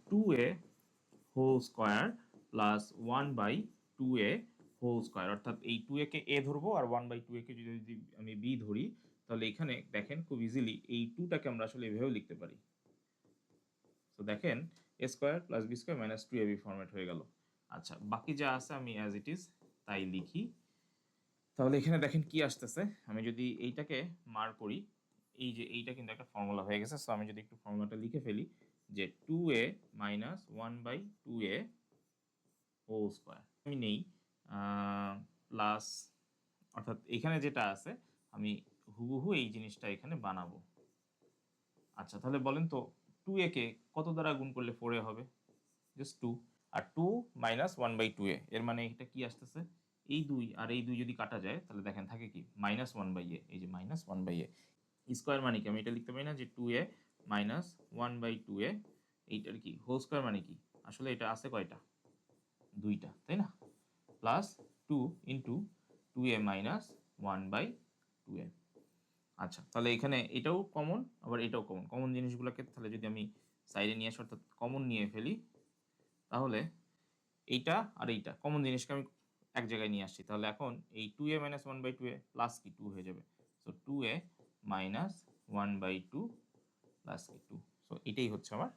2a whole square plus 1/2a whole square, অর্থাৎ এই 2a K a ধরবো আর 1/2a কে যদি আমি b ধরি, তাহলে এখানে দেখেন খুব ইজিলি এই 2টাকে আমরা আসলে এভাবেও লিখতে পারি। তো দেখেন a square plus b square minus 2ab format হয়ে গেল। আচ্ছা, বাকি যা আছে আমি অ্যাজ ইট ইজ তাই লিখি। তাহলে এখানে দেখেন কি আসতেছে, আমি যদি এইটাকে মার করি, এই যে এইটা কিন্তু একটা ফর্মুলা হয়ে গেছে। সো আমি যদি একটু ফর্মুলাটা লিখে ফেলি যে 2a minus 1/2a whole square আমি নেই প্লাস, অর্থাৎ এখানে যেটা আছে আমি হুবহু এই জিনিসটা এখানে বানাবো। আচ্ছা, তাহলে বলেন তো 2a কে কত দ্বারা গুণ করলে 4a হবে? জাস্ট 2, আর 2 মাইনাস 1/2a এর মানে এটা কি আসতেছে, এই 2 আর এই 2 যদি কাটা যায় তাহলে দেখেন থাকে কি মাইনাস 1/a, এই যে মাইনাস 1/a স্কোয়ার মানে কি আমি এটা লিখতে পারি না যে 2a মাইনাস 1/2a, এইটার কি হোল স্কোয়ার মানে কি, আসলে এটা আছে কয়টা, 2টা, তাই না? Plus 2 into 2a minus 1/2a। আচ্ছা, তাহলে এখানে এটাও কমন আবার এটাও কমন, কমন জিনিসগুলোকে তাহলে যদি আমি সাইডে নিয়ে আসি অর্থাৎ কমন নিয়ে ফেলি, তাহলে এইটা আর এইটা কমন জিনিসকে আমি এক জায়গায় নিয়ে আসছি, তাহলে এখন এই 2a মাইনাস 1/2a প্লাস কি 2 হয়ে যাবে। সো 2a মাইনাস 1/2 প্লাস কি 2। সো এটাই হচ্ছে আমার